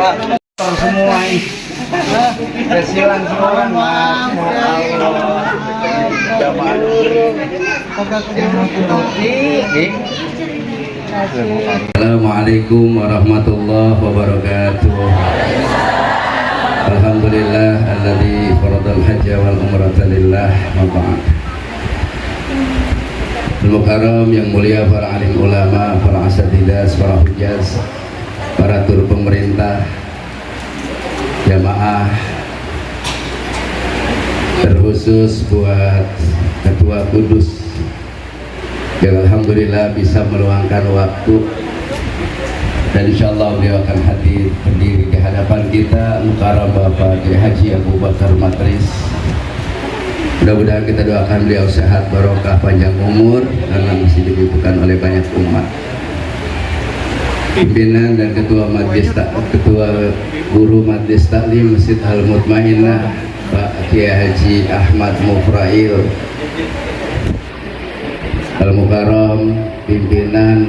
semua ini. Kesilan semua mas. Assalamualaikum warahmatullahi wabarakatuh. Alhamdulillah alladzi faradal hajja wal umrata lillah wa ba'd. Al-Mukarram yang mulia, para alim ulama, para asatidzah, para hujjaz, para tur pemerintah, jamaah, terkhusus buat Ketua Kudus yang alhamdulillah bisa meluangkan waktu, dan insyaallah beliau akan hadir berdiri di hadapan kita. Mukarram Bapak Kiai Haji Abu Bakar Matris, mudah-mudahan kita doakan beliau sehat, barokah, panjang umur, karena masih dibutuhkan oleh banyak umat. Pimpinan dan ketua guru Majlis Taklim Masjid Al Mutmainnah Pak Kiai Haji Ahmad Mufrail, Al-Mukarram pimpinan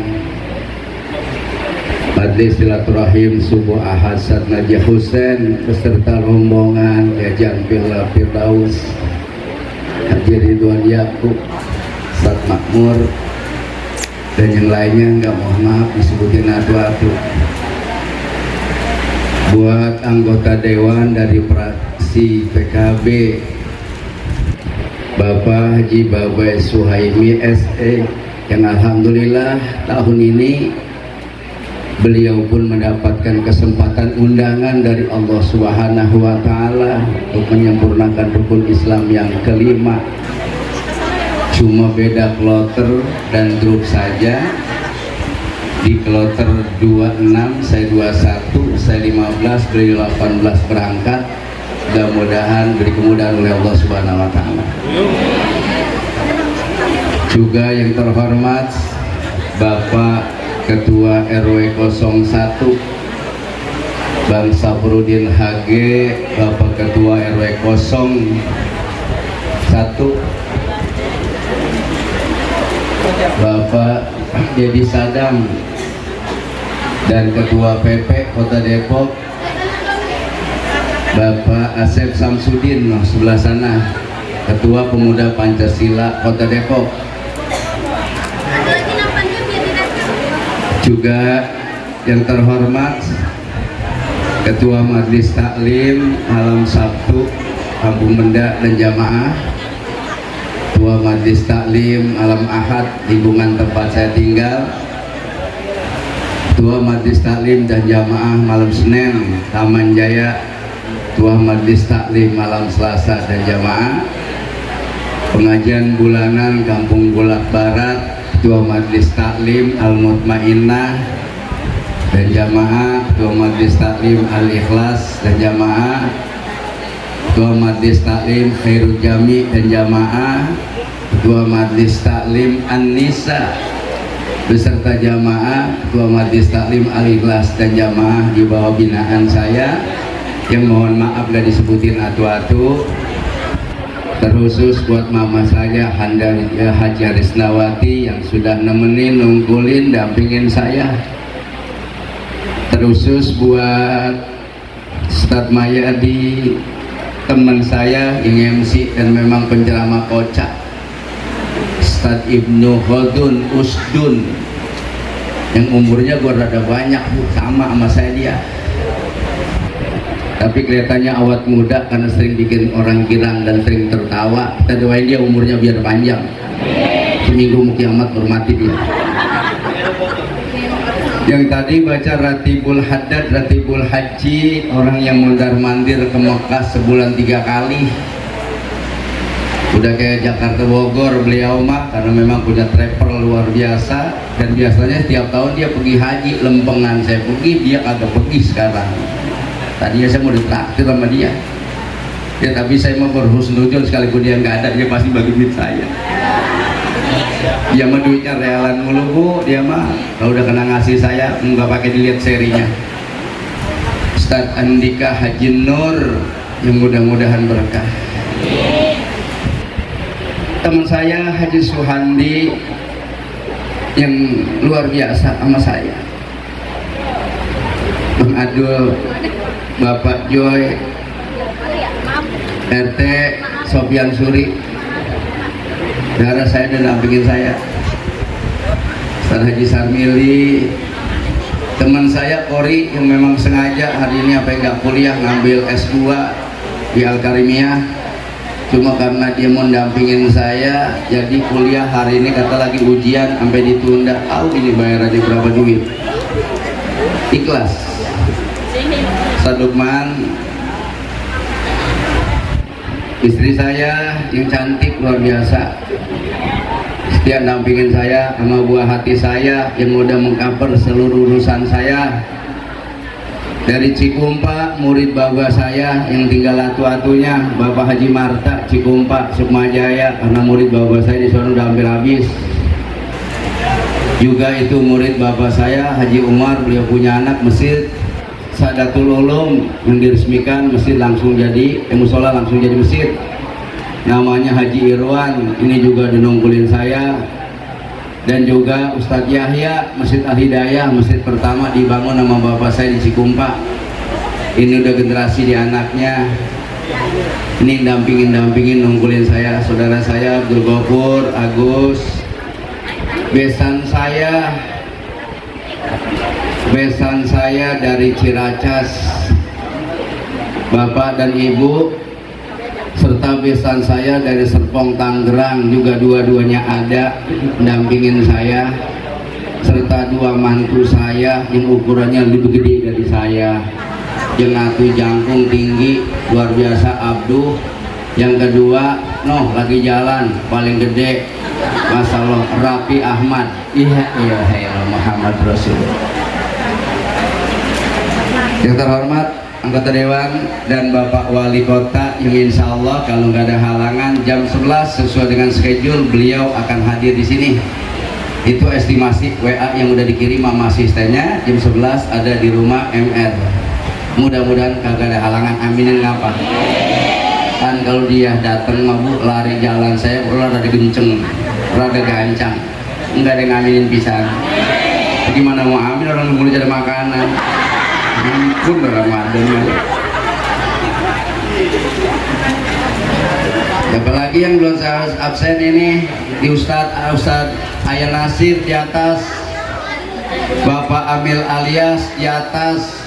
Majlis Silaturahim Subuh Ahad Sad Najah Husain beserta rombongan Yajang Billa Firdaus, Haji Ridwan Yakub, Ustaz Makmur, dan yang lainnya, nggak mohon maaf disebutin atu-atu. Buat anggota dewan dari fraksi PKB, Bapak Haji Babai Suhaimi SE, yang alhamdulillah tahun ini beliau pun mendapatkan kesempatan undangan dari Allah Subhanahu wa Ta'ala untuk menyempurnakan rukun Islam yang kelima. Cuma beda kloter dan grup saja. Di kloter 26 saya 21, saya 15, beliau 18 berangkat. Mudah-mudahan beri kemudahan oleh Allah Subhanahu wa Ta'ala. Juga yang terhormat Bapak Ketua RW 01 Bang Saprudin HG, Bapak Ketua RW 01, Bapak Dedi Sadam, dan Ketua PP Kota Depok Bapak Asep Samsudin sebelah sana, Ketua Pemuda Pancasila Kota Depok. Juga yang terhormat Ketua Majlis Taklim malam Sabtu Kampung Mendak dan jamaah, Ketua Majlis Taklim malam Ahad lingkungan tempat saya tinggal, Ketua Majlis Taklim dan jamaah malam Senin Taman Jaya, Ketua Majlis Taklim malam Selasa dan jamaah, pengajian bulanan Kampung Bulak Barat, Ketua Majlis Taklim Al Mutmainnah dan jamaah, Ketua Majlis Taklim Al Ikhlas dan jamaah, Ketua Majlis Taklim Khairul Jami dan jamaah, Ketua Majlis Taklim An-Nisa beserta jamaah, Ketua Majlis Taklim Al Ikhlas dan jamaah di bawah binaan saya, yang mohon maaf gak disebutin atu-atu. Terkhusus buat mama saya Haji Arisnawati yang sudah nemenin, nungkulin, dampingin saya. Terkhusus buat Ustadz Mayadi, teman saya yang MC dan memang penceramah kocak, Ustadz Ibnu Khodun Usdun, yang umurnya gua rada banyak bu, sama saya dia, tapi kelihatannya awet muda karena sering bikin orang girang dan sering tertawa. Kita doain dia umurnya biar panjang, seminggu mau kiamat hormati dia. Yang tadi baca Ratibul Haddad, Ratibul Haji, orang yang mondar-mandir ke Mekah sebulan 3 kali. Udah kayak Jakarta Bogor beliau mah, karena memang punya travel luar biasa. Dan biasanya setiap tahun dia pergi haji, lempengan saya pergi, dia kagak pergi sekarang. Tadinya saya mau ditraktir sama dia, ya tapi saya mau berhusnuzon, sekalipun dia nggak ada, dia pasti bagi duit saya. Dia mah duitnya realan mulu bu, dia mah kalau udah kena ngasih saya nggak pakai dilihat serinya. Ustadz Andika Haji Nur, yang mudah-mudahan berkah. Teman saya Haji Suhandi yang luar biasa sama saya. Bang Adul, Bapak Joy, RT Sofian Suri, saudara saya dan dampingin saya, Ustaz Haji Sarmili, teman saya Kori yang memang sengaja hari ini apa enggak kuliah ngambil S2 di Al-Karimiyah, cuma karena dia mau dampingin saya jadi kuliah hari ini, kata lagi ujian sampai ditunda. Ini bayarannya berapa duit, ikhlas. Sadukman, istri saya yang cantik luar biasa, setia dampingin saya sama buah hati saya yang udah mengcover seluruh urusan saya. Dari Cikumpa, murid baba saya yang tinggal atu-atunya, Bapak Haji Marta Cikumpa Sukmajaya, karena murid baba saya di sana udah hampir habis. Juga itu murid bapak saya Haji Umar, beliau punya anak masjid Sadatul Ulum yang diresmikan masjid langsung jadi musola, langsung jadi masjid, namanya Haji Irwan, ini juga dinungkulin saya. Dan juga Ustadz Yahya, Masjid Al-Hidayah, masjid pertama dibangun sama bapak saya di Cikumpa. Ini udah generasi di anaknya, ini dampingin nungkulin saya. Saudara saya Abdul Ghafur, Agus, besan saya dari Ciracas, Bapak dan Ibu, serta besan saya dari Serpong Tangerang juga dua-duanya ada dampingin saya, serta dua mantu saya yang ukurannya lebih gede dari saya, yang satu jangkung tinggi luar biasa Abduh, yang kedua lagi jalan paling gede Masya Allah Rapi Ahmad. Iya Muhammad Rasulullah. Yang terhormat anggota Dewan dan Bapak Wali Kota yang insya Allah kalau nggak ada halangan jam 11 sesuai dengan schedule beliau akan hadir di sini. Itu estimasi WA yang udah dikirim sama asistennya, jam 11 ada di rumah MR. Mudah-mudahan kagak ada halangan, aminin ngapa? Kan kalau dia datang mabuk lari jalan saya rada genceng, rada gancang, nggak ada yang ngaminin pisan. Gimana mau ambil orang nunggu cari makanan? Ampun Ramadan. Apalagi yang belum saya absen ini di Ustadz Ayah Nasir di atas, Bapak Amil alias di atas,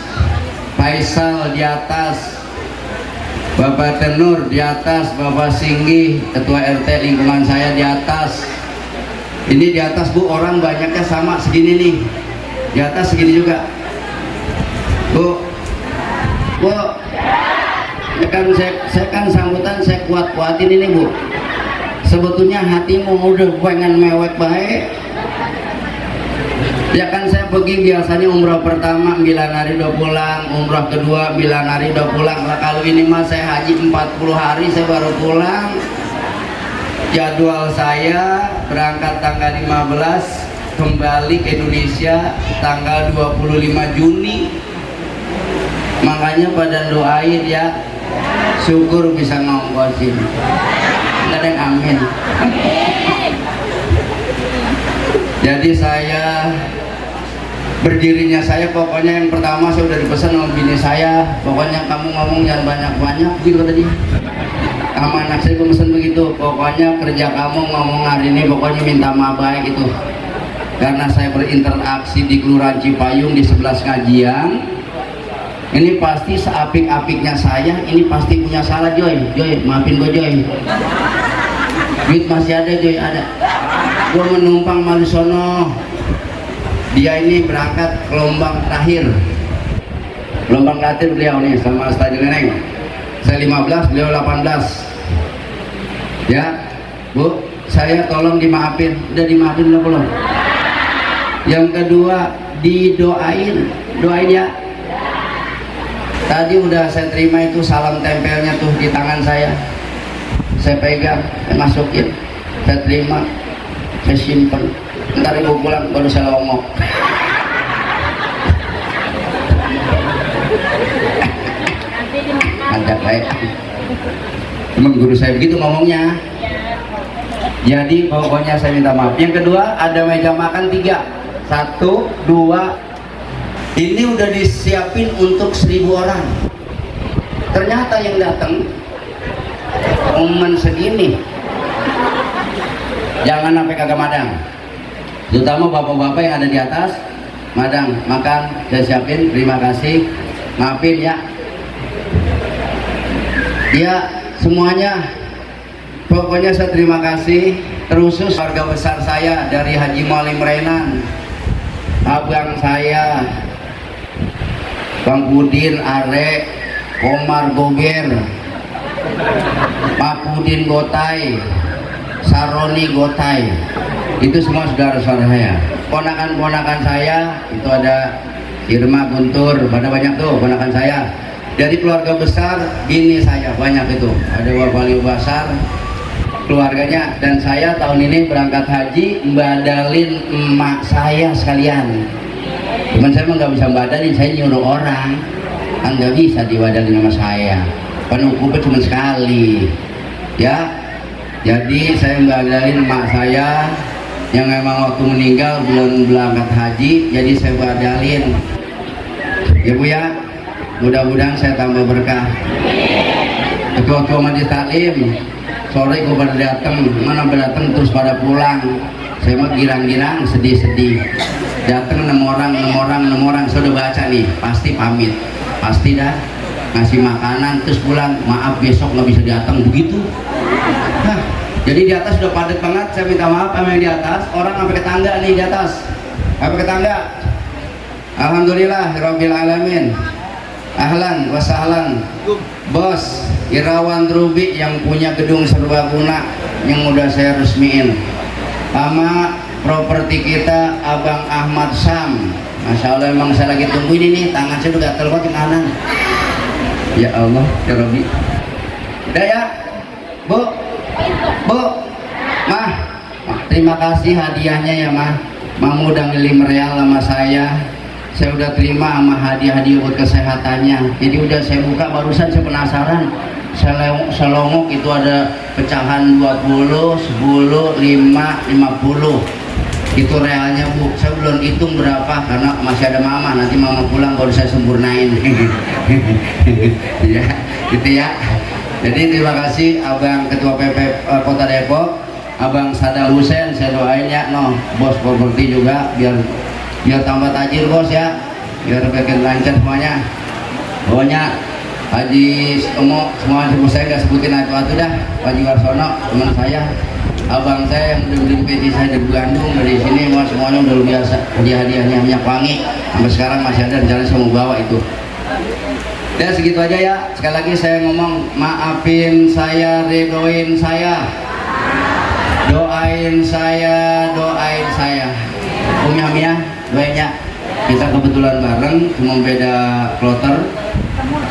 Faisal di atas, Bapak Tenur di atas, Bapak Singgi Ketua RT lingkungan saya di atas. Ini di atas Bu, orang banyaknya sama segini nih, di atas segini juga Bu, saya kan sambutan saya kuat-kuatin ini Bu. Sebetulnya hatimu udah pengen mewek baik. Ya kan saya pergi biasanya umrah pertama 9 hari udah pulang, umrah kedua 9 hari udah pulang. Lah kalau ini mah saya haji 40 hari saya baru pulang. Jadwal saya berangkat tanggal 15, kembali ke Indonesia tanggal 25 Juni. Makanya pada doain ya, syukur bisa ngongkosin, nggak ada yang amin. Jadi saya berdirinya saya pokoknya yang pertama saya udah dipesan sama bini saya, pokoknya kamu ngomong jangan banyak-banyak gitu tadi sama anak saya, pesan begitu, pokoknya kerja kamu ngomong hari ini pokoknya minta maaf baik itu. Karena saya berinteraksi di Kelurahan Cipayung di 11 kajian, ini pasti seapik-apiknya saya, ini pasti punya salah. Joy, maafin gue Joy, duit masih ada Joy, ada. Gue menumpang Malisono, dia ini berangkat gelombang terakhir beliau nih sama Ustadz Neneng. Saya 15, beliau 18 ya Bu, saya tolong dimaafin. Udah dimaafin belum? Yang kedua doain ya. Tadi udah saya terima itu salam tempelnya tuh di tangan saya pegang, saya masukin, saya terima, saya simpen. Ntar ibu pulang baru saya ngomong. Mantap baik. Emang guru saya begitu ngomongnya. Jadi pokoknya saya minta maaf. Yang kedua ada meja makan 3, 1, 2, Ini udah disiapin untuk 1000 orang. Ternyata yang datang momen segini jangan sampai kagak madang, terutama bapak-bapak yang ada di atas madang makan. Saya siapin, terima kasih, maafin ya semuanya. Pokoknya saya terima kasih terusus keluarga besar saya dari Haji Mualim Renan, abang saya Bang Budin Are, Omar Goger, Pak Pudin Gotai, Saroni Gotai, itu semua saudara-saudara saya. Ponakan-ponakan saya itu ada Irma Guntur, pada banyak tuh ponakan saya. Dari keluarga besar bini saya banyak itu, ada Bapak Liu Basar keluarganya, dan saya tahun ini berangkat haji mbadalin emak saya sekalian. Cuman saya mah nggak bisa mbadalin, saya nyuruh orang, kan nggak bisa diwadalin sama saya, penukupnya cuma sekali ya. Jadi saya mbadalin emak saya yang memang waktu meninggal belum berangkat haji, jadi saya mbadalin ya Bu ya. Mudah-mudahan saya tambah berkah. Ketua-ketua majelis taklim sore gue pada datang, mana datang terus pada pulang. Saya mah girang-girang, sedih-sedih. Datang 6 orang, saya udah baca nih, pasti pamit, pasti dah ngasih makanan terus pulang. Maaf besok nggak bisa datang begitu. Nah, jadi di atas udah padat banget. Saya minta maaf sama yang di atas. Orang sampai ke tangga nih di atas, sampai ke tangga. Alhamdulillah, Rabbil Alamin. Ahlan wa sahlan Bos Irawan Rubi yang punya gedung serbaguna yang udah saya resmiin, sama properti kita Abang Ahmad Sam. Masya Allah, emang saya lagi tunggu ini nih, tangan saya udah gatel banget kanan. Ya Allah ya Rabbi. Udah ya Bu Mah, terima kasih hadiahnya ya Mah. Mamu udah ngirim real sama saya udah terima sama hadiah-hadiah buat kesehatannya. Jadi udah saya buka barusan, saya penasaran. Selongok itu ada pecahan 20, 10, 5, 50. Itu realnya Bu, saya belum hitung berapa karena masih ada mama, nanti mama pulang baru saya sempurnain. Ya, gitu ya. Jadi terima kasih Abang Ketua PP Kota Depok, Abang Sadal Husen, saya doain ya, bos properti juga biar tambah tajir bos ya, biar bikin lancar semuanya. Pokoknya Haji Emo semua sebut saya nggak sebutin atu-atu dah. Haji Warsono teman saya, abang saya yang udah beli peci saya dari Bandung, dari sini semuanya udah luar biasa. Hadiah-hadiahnya minyak wangi sampai sekarang masih ada, rencana saya mau bawa itu. Ya segitu aja ya. Sekali lagi saya ngomong, maafin saya, redoin saya, doain saya. Umi Hamia doainnya. Kita kebetulan bareng, cuma beda kloter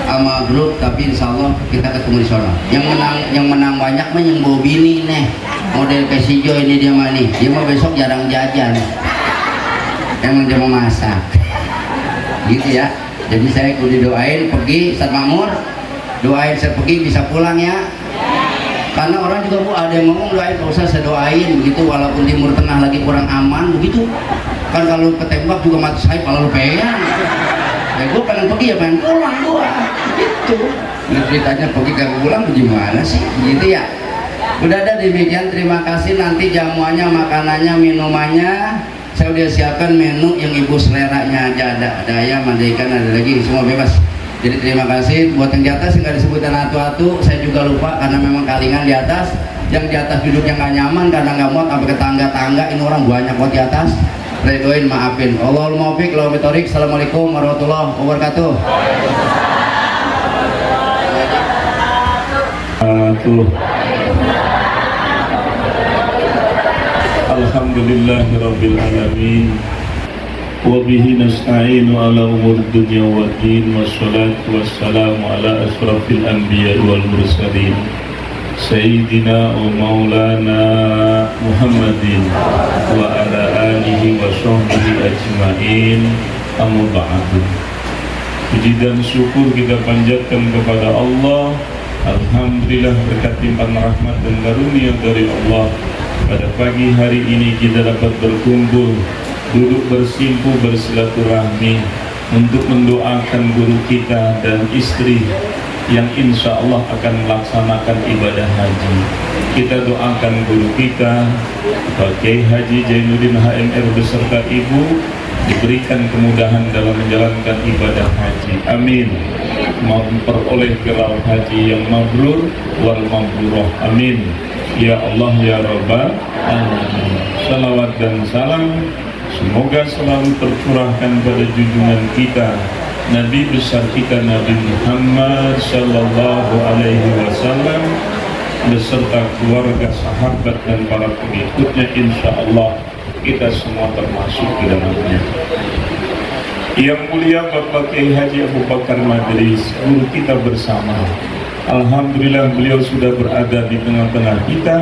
sama grup, tapi insya Allah kita ketemu di sana. Yang menang banyak mah yang bawa bini nih, model Kesijo ini dia mah nih. Dia mah besok jarang jajan, emang dia mau masak gitu ya. Jadi saya kudu doain pergi Ustaz Mamur, doain saya pergi bisa pulang ya. Karena orang juga Bu ada yang ngomong doain, gak usah saya doain begitu, walaupun Timur Tengah lagi kurang aman begitu kan, kalau ketembak juga mati saya kalau lupean ya. Gue pengen pergi ya pengen pulang gue gitu. Nah, ceritanya pergi gak pulang gimana sih gitu ya. Udah ada demikian, terima kasih. Nanti jamuannya, makanannya, minumannya saya udah siapkan menu yang ibu seleranya aja, ada ayam, ada ikan, ada daging, semua bebas. Jadi terima kasih. Buat yang di atas nggak disebutan atu-atu, saya juga lupa karena memang kalingan di atas. Yang di atas duduknya nggak nyaman karena nggak mau sampai ke tangga-tangga, ini orang banyak buat di atas. Redoin, maafin. Allahul muwaffiq, wal muwaffiq. Assalamualaikum warahmatullahi wabarakatuh. Alhamdulillahirabbil alamin. Wa bihi nasta'inu ala umur dunya waddin, wassalatu wassalamu ala asrafil anbiya wal mursalin Sayyidina wa maulana Muhammadin wa ala alihi wa sahbihi ajma'in, amma ba'du. Puji dan syukur kita panjatkan kepada Allah. Alhamdulillah berkat limpahan rahmat dan karunia dari Allah, pada pagi hari ini kita dapat berkumpul, duduk bersimpu, bersilaturahmi untuk mendoakan guru kita dan istri yang insya Allah akan melaksanakan ibadah haji. Kita doakan guru kita Pak Kiai Haji Jainuddin HMR beserta ibu diberikan kemudahan dalam menjalankan ibadah haji. Amin. Memperoleh gelar haji yang mabrur wal mabrurah. Amin. Ya Allah ya Rabbal alamin. Salawat dan salam semoga selalu tercurahkan pada junjungan kita Nabi besar kita Nabi Muhammad Sallallahu Alaihi Wasallam beserta keluarga, sahabat dan para pengikutnya. Insya Allah kita semua termasuk di dalamnya. Yang mulia Bapak Kiai Haji Abu Bakar Madris, guru kita bersama. Alhamdulillah beliau sudah berada di tengah-tengah kita.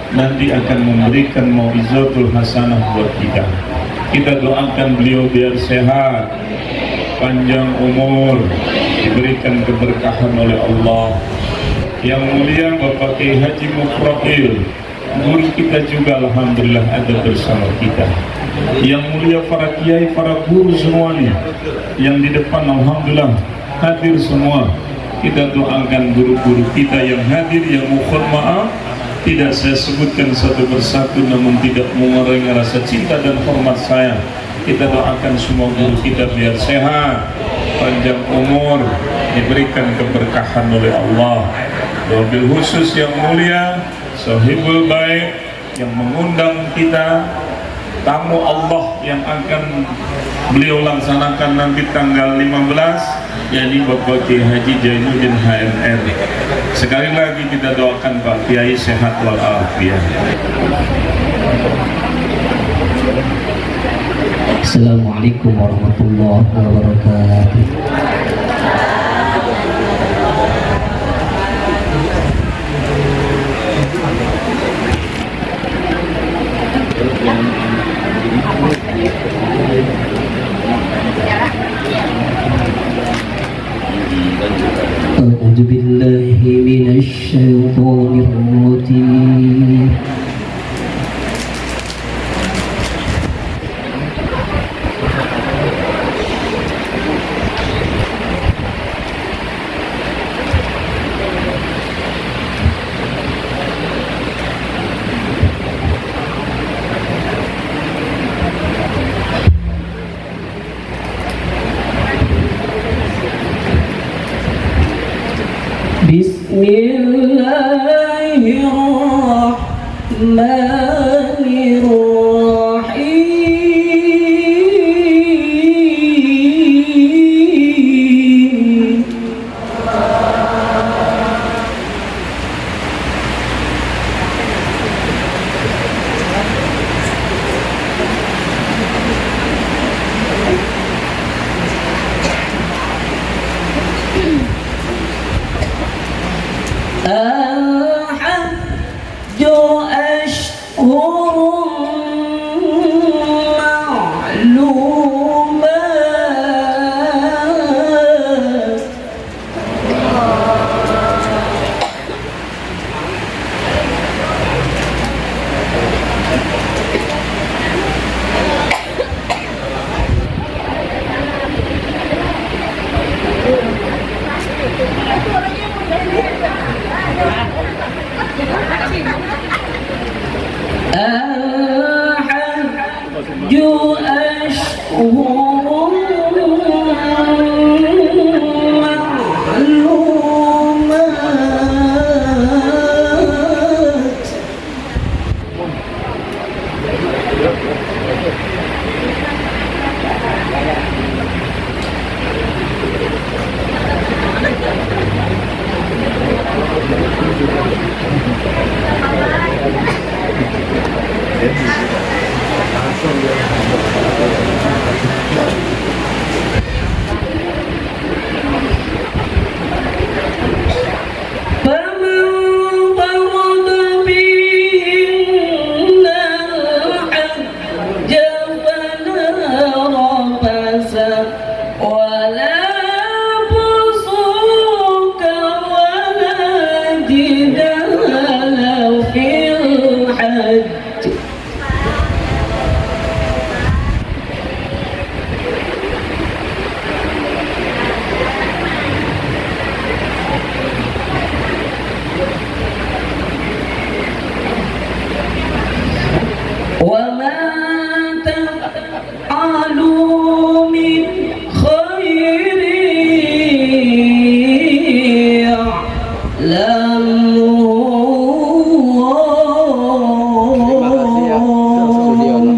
Nanti akan memberikan mau'izatul hasanah buat kita. Kita doakan beliau biar sehat, panjang umur, diberikan keberkahan oleh Allah. Yang mulia Bapak Kiai Haji Mufrahil, guru kita juga alhamdulillah ada bersama kita. Yang mulia para kiai, para guru semuanya yang di depan alhamdulillah hadir semua. Kita doakan guru-guru kita yang hadir, yang mohon maaf tidak saya sebutkan satu persatu namun tidak mengurangi rasa cinta dan hormat saya. Kita doakan semua guru kita biar sehat, panjang umur, diberikan keberkahan oleh Allah. Wabil khusus yang mulia Sohibul Baik yang mengundang kita, tamu Allah yang akan beliau laksanakan nanti tanggal 15, yakni Bapak Kiai Haji Jainuddin HMR. Sekali lagi kita doakan Pak Kiai sehat walafiat. Assalamualaikum warahmatullahi wabarakatuh. A'udzu billahi minasy syaithanir rajim. Bismillahirrahmanirrahim.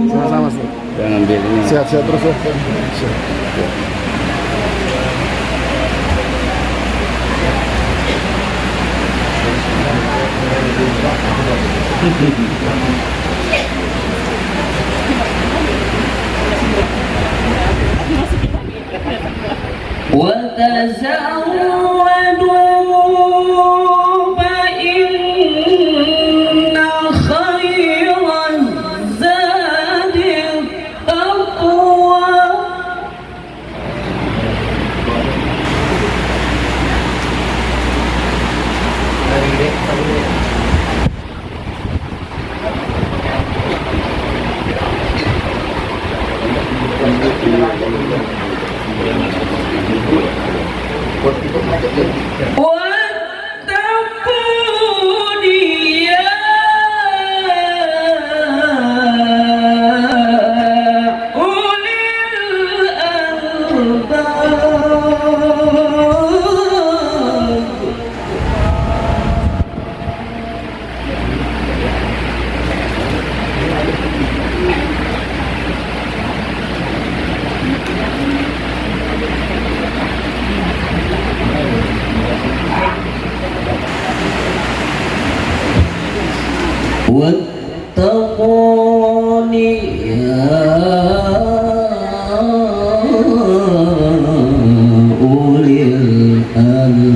Sama-sama sih. Jangan ambilnya. Sehat-sehat terus ya. Sehat. وتزودوا فإن خير الزاد التقوى واتقون يا أولي الألباب واتقون يا أولي الألباب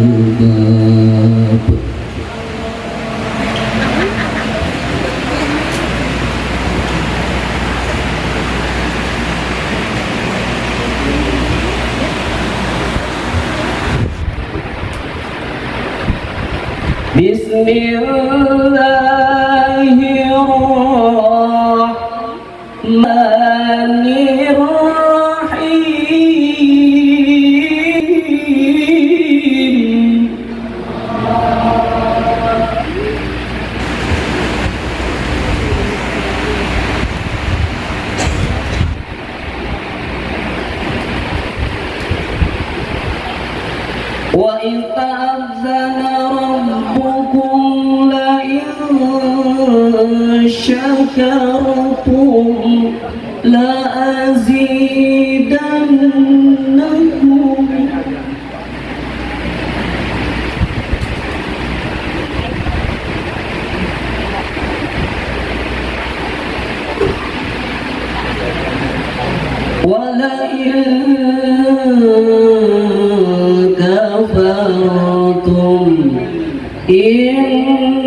بسم الله الرحمن الرحيم وإذ تأذن ربكم لئن شكرتم لأزيدنكم ولئن كفرتم إن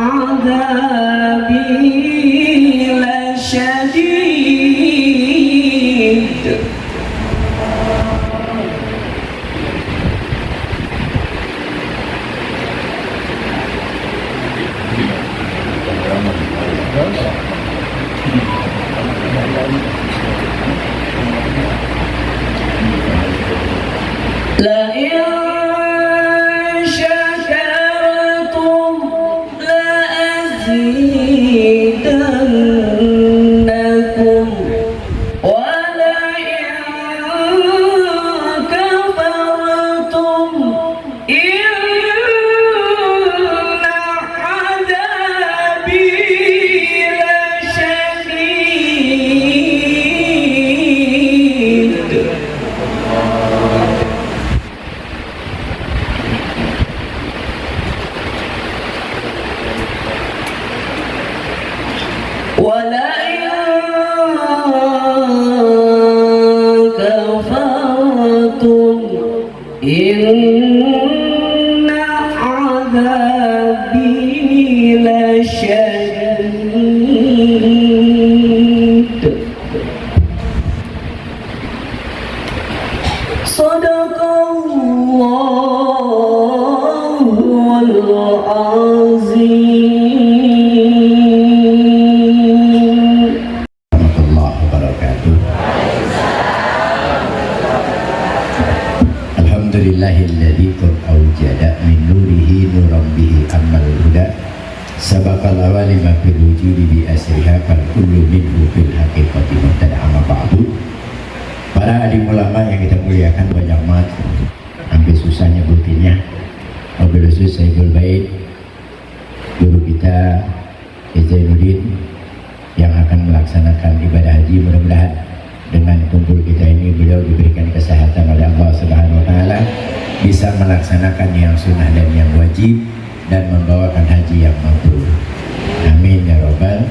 عذابي لشديد لئن شكرتم لأزيدنكم ولئن كفرتم إن عذابي لشديد ولئن كفرتم إن عذابي لشديد صدق الله العظيم. Warahmatullahi wabarakatuh. Alhamdulillahilladzi qad awjada min nurihi nuran bihi amal huda sabaqal awalima fil wujudi bi asriha fal kullu minhu fil haqiqati mubtada amma ba'du. Para alim ulama yang kita muliakan, banyak banget sampai susah nyebutinnya. khusus Sayyidul Bait, guru kita Zainuddin yang akan melaksanakan ibadah haji. Mudah-mudahan dengan kumpul kita ini beliau diberikan kesehatan oleh Allah Subhanahu wa taala, bisa melaksanakan yang sunnah dan yang wajib dan membawakan haji yang mabrur. Amin ya robbal.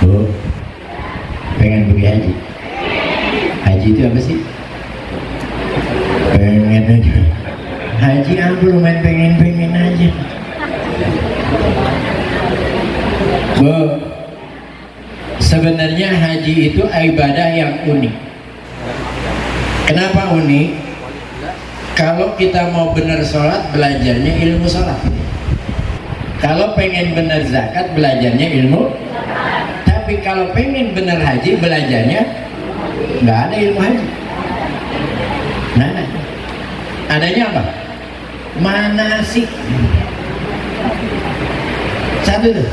Bu, pengen pergi haji? Haji itu apa sih? Pengen aja. Haji aku lumayan pengen aja. Bu, sebenarnya haji itu ibadah yang unik. Kenapa unik? Kalau kita mau benar sholat, belajarnya ilmu sholat. Kalau pengen benar zakat, belajarnya ilmu. Tapi kalau pengen benar haji, belajarnya nggak ada ilmu haji. Nah, adanya apa? Manasik. Satu tuh.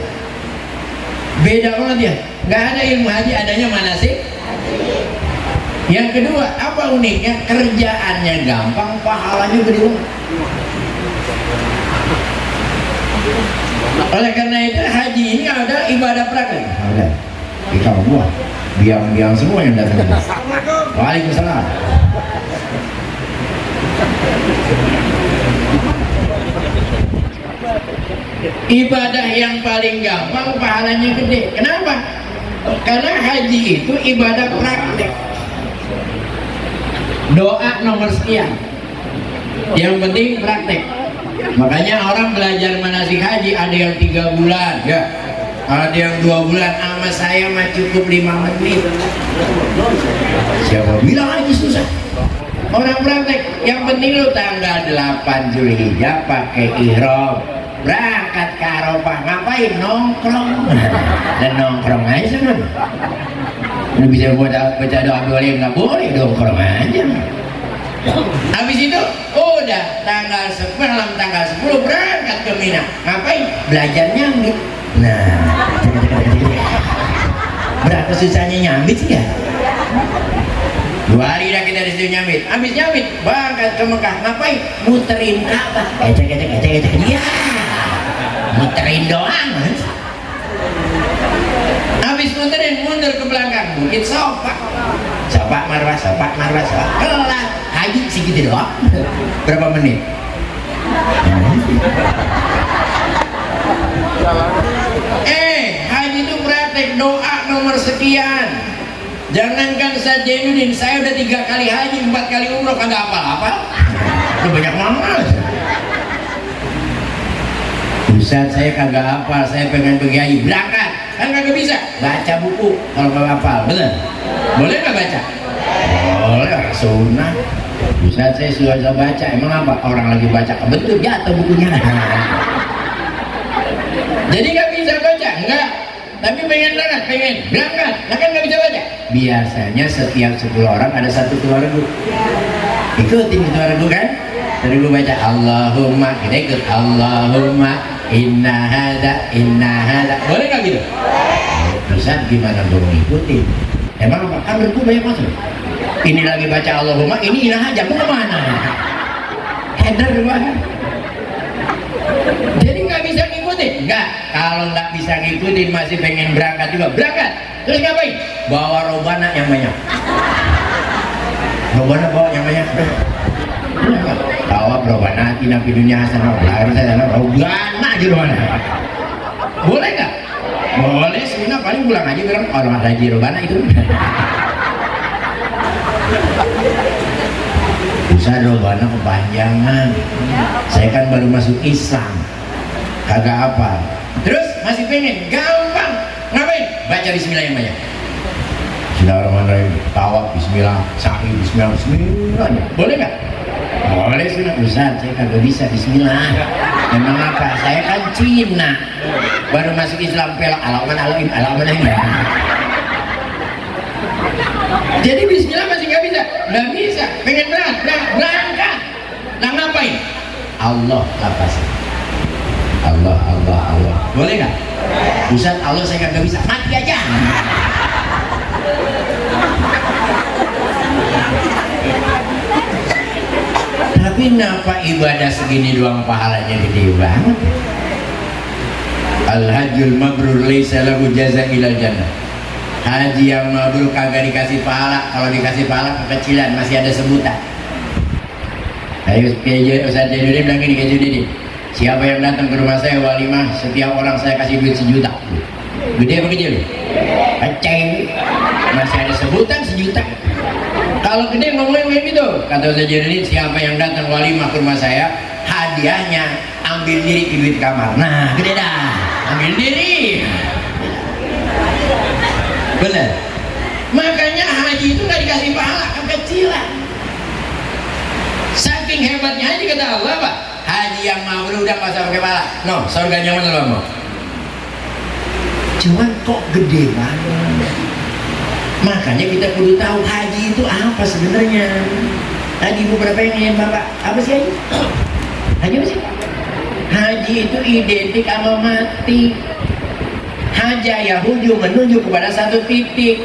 Beda banget ya. Nggak ada ilmu haji, adanya manasik. Yang kedua, apa uniknya? Kerjaannya gampang, pahalanya gede banget. Oleh karena itu haji ini ada ibadah praktek. Ada. Kita buat biang-biang semua yang datang. Waalaikumsalam. Ibadah yang paling gampang, pahalanya gede. Kenapa? Karena haji itu ibadah praktek. Doa nomor sekian. Yang penting praktek. Makanya orang belajar manasik haji ada yang 3 bulan, ya, ada yang 2 bulan. Sama saya mah cukup 5 menit. Siapa bilang haji susah? Orang praktek. Yang penting lu tanggal 8 Zulhijjah pakai ihram, berangkat ke Arafah. Ngapain? Nongkrong. Dan nongkrong aja sana. Lu bisa baca doa boleh, nggak boleh, nongkrong aja. Habis itu udah malam tanggal 10 berangkat ke Mina. Ngapain? Belajar nyambit. Nah, berapa susahnya nyambit sih ya? 2 hari dah kita disitu nyambit. Habis nyambit berangkat ke Mekah. Ngapain? Muterin Ka'bah. Ecek. Iya, muterin doang. Habis muterin, mundur ke belakang Bukit Sofa Marwah. Kelar haji segitu doang. Berapa menit? Haji itu praktek doa nomor sekian. Jangankan saya Zainuddin, saya udah 3 kali haji, 4 kali umroh, kagak apa-apa. Udah banyak banget. Ustaz, saya kagak hafal, saya pengen pergi haji, berangkat. Kan kagak bisa baca buku kalau nggak hafal, bener? Boleh nggak baca? Boleh, sunnah. Ustaz, saya sudah baca, emang apa? Orang lagi baca kebetul jatuh bukunya. Jadi nggak bisa baca, enggak. Tapi pengen berangkat. Nah kan nggak bisa baca. Biasanya setiap 10 orang ada 1 keluarga. Ikutin keluarga kan? Tadi gue baca Allahumma, kita ikut Allahumma inna hada. Boleh nggak gitu? Bisa gimana gue ngikutin? Emang apa? Kan gue banyak masuk. Ini lagi baca Allahumma, ini inna hada, mau kemana? Header banget. Jadi nggak bisa ngikutin? Nggak. Kalau nggak bisa ngikutin masih pengen berangkat juga, berangkat. Terus ngapain? Bawa robana yang banyak. Robana bawa yang banyak. Bawa robana tina pidunya hasanah robana aja robana. Boleh nggak? Boleh. Sunnah paling pulang aja bilang orang haji robana itu. Bisa robana kepanjangan. Saya kan baru masuk Islam, kagak apa. Terus masih pengen gampang. Ngapain? Baca bismillah yang banyak. Bismillahirrahmanirrahim. Tawaf bismillah, sa'i bismillah. Boleh nggak? Boleh sunnah. Ustaz, saya kagak bisa bismillah. Memang apa? Saya kan Cina, baru masuk Islam, pelak alaman. Jadi bismillah masih nggak bisa. Pengen berangkat. Nah ngapain? Allah lapasin. Allah. Boleh nggak? Ustaz, Allah saya kagak bisa. Mati aja. Tapi kenapa ibadah segini doang pahalanya gede banget? Al-hajjul mabrur laisa lahu jaza ilal jannah. Haji yang mabrur kagak dikasih pahala, kalau dikasih pahala kekecilan, masih ada sebutan. Ayo Ustaz Jainuddin bilang gini ke Jainuddin, siapa yang datang ke rumah saya walimah, setiap orang saya kasih duit 1 juta. Gede apa kecil? Keceng. Masih ada sebutan 1 juta. Kalau gede ngomongin kayak gitu, kata Ustaz Jainuddin, siapa yang datang walimah ke rumah saya, hadiahnya ambil diri di duit kamar. Nah, gede dah. Ambil diri. Benar. Makanya haji itu nggak dikasih pahala, kekecilan. Saking hebatnya haji, kata Allah, apa? Haji yang mabrur udah nggak usah pakai pahala. No, surganya mana lo mau? Cuman kok gede banget. Makanya kita kudu tahu haji itu apa sebenarnya. Tadi ibu berapa yang ingin bapak? Apa sih haji? Haji apa sih? Haji itu identik sama mati. Haja Yahudi menunjuk kepada satu titik.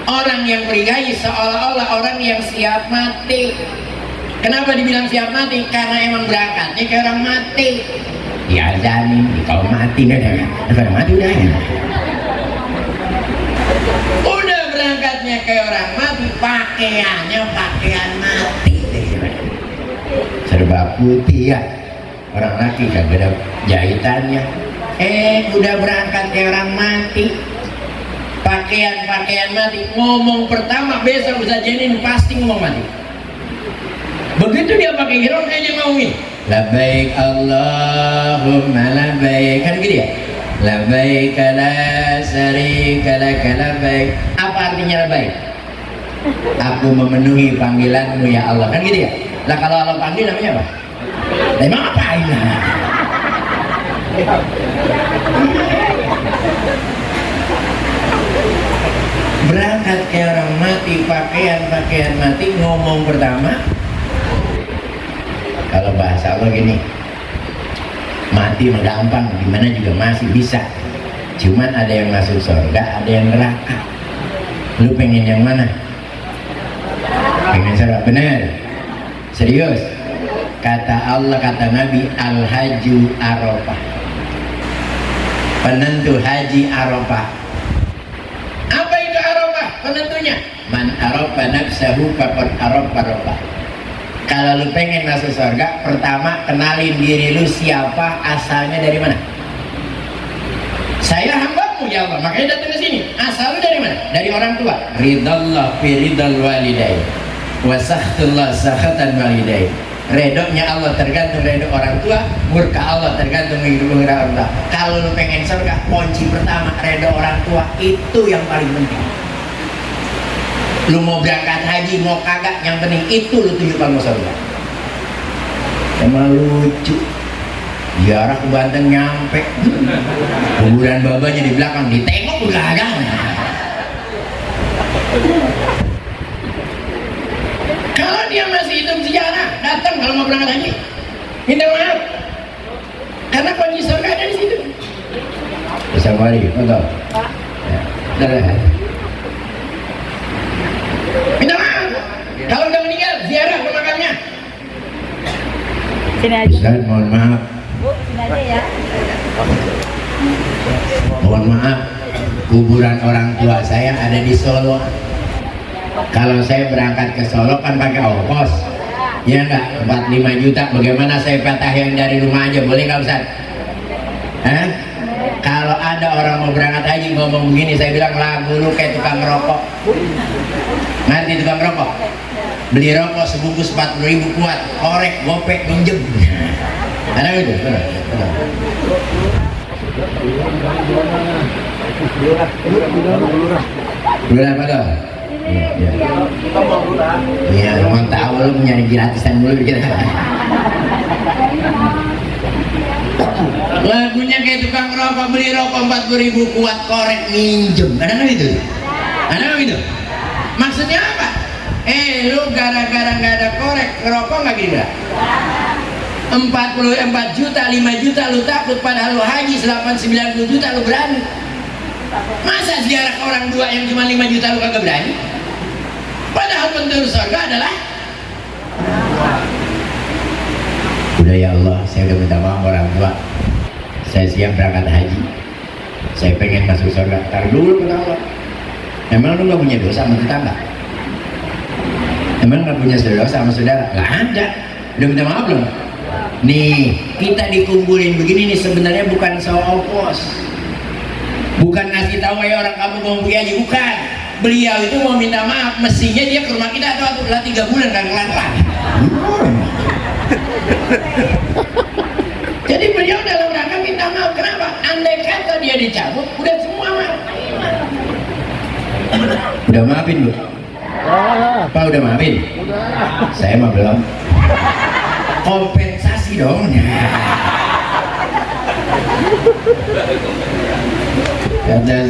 Orang yang berigai seolah-olah orang yang siap mati. Kenapa dibilang siap mati? Karena emang berangkatnya kayak orang mati. Diazanin, kalau mati nggak ada. Kalau mati udah ya. Udah berangkatnya kayak orang mati, pakaiannya pakaian mati. Serba putih ya. Orang laki kagak ada jahitannya. Udah berangkat kayak orang mati. Pakaian mati. Ngomong pertama besok Ustaz Jainuddin pasti ngomong mati. Begitu dia pakai ihram kayaknya ngomongin labbaik Allahumma labbaik, kan gitu ya, labbaik la syarika lak labbaik. Apa artinya labbaik? Aku memenuhi panggilanmu ya Allah, kan gitu ya. Lah kalau Allah panggil namanya apa? Emang apa ini? Berangkat kayak orang mati, pakaian mati, ngomong pertama. Kalau bahasa Allah gini, mati mah gampang, dimana juga masih bisa. Cuman ada yang masuk surga, ada yang neraka. Lu pengen yang mana? Pengen surga, bener? Serius? Kata Allah, kata Nabi, al-haju Arafah. Penentu haji Arafah. Apa itu Arafah? Penentunya man arafa nafsahu faqad arafa Arafah. Kalau lu pengen masuk surga, pertama kenalin diri lu siapa, asalnya dari mana. Saya hambamu ya Allah, makanya datang ke sini. Asal lu dari mana? Dari orang tua. Ridallah fi ridal walidain wa sakhtullah sakhatan walidain. Redonya Allah tergantung redo orang tua, murka Allah tergantung murka orang tua. Kalau lu pengen surga, kunci pertama redo orang tua, itu yang paling penting. Lu mau berangkat haji mau kagak, yang penting itu lu tunjukkan mau surga. Emang lucu, ziarah ke Banten nyampe, kuburan babanya di belakang, ditengok udah agak. Kalau dia masih hidup sejarah, datang kalau mau berangkat haji, minta maaf, karena kunci surga ada di situ. Assalamualaikum, betul. Minta maaf. Kalau udah meninggal, ziarah ke makamnya. Sini aja. Ustaz, mohon maaf. Bu, sini aja ya. Mohon maaf, kuburan orang tua saya ada di Solo. Kalau saya berangkat ke Solo kan pakai ongkos. Ya enggak, 45 juta. Bagaimana saya patahin dari rumah aja, boleh nggak Ustaz? Hah? Kalau ada orang mau berangkat haji ngomong begini, saya bilang lagu lu kayak tukang rokok. Nanti tukang rokok beli rokok sebungkus 40.000 kuat, korek, gopek, minjem. Ada gitu? Benar. Berapa dong? Iya, emang tahu lu nyari gratisan dulu kita. Lagunya kayak tukang rokok, beli rokok 40.000 kuat, korek, minjem. Ada nggak itu? Ada nggak gitu? Maksudnya apa? Lu gara-gara nggak ada korek, ngerokok nggak gila? 44 juta, 5 juta lu takut, padahal lu haji 90 juta lu berani. Masa ziarah ke orang tua yang cuma 5 juta lu kagak berani? Padahal penduduk surga adalah Udah ya Allah, saya udah minta maaf orang tua, saya siap berangkat haji, saya pengen masuk surga. Tar dulu kata Allah, emang lu gak punya dosa sama tetangga? Emang gak punya dosa sama saudara? Gak ada. Udah minta maaf belum? Nih, kita dikumpulin begini nih sebenarnya bukan show off, bukan ngasih tahu ya orang kamu mau pergi haji, bukan. Beliau itu mau minta maaf, mestinya dia ke rumah kita atau 3 bulan kan kelar-kelar. Jadi beliau dalam rangka minta maaf. Kenapa? Andai kata dia dicabut, udah semua maaf. Udah maafin bu? Pak udah maafin? Saya mah belum. Kompensasi dong.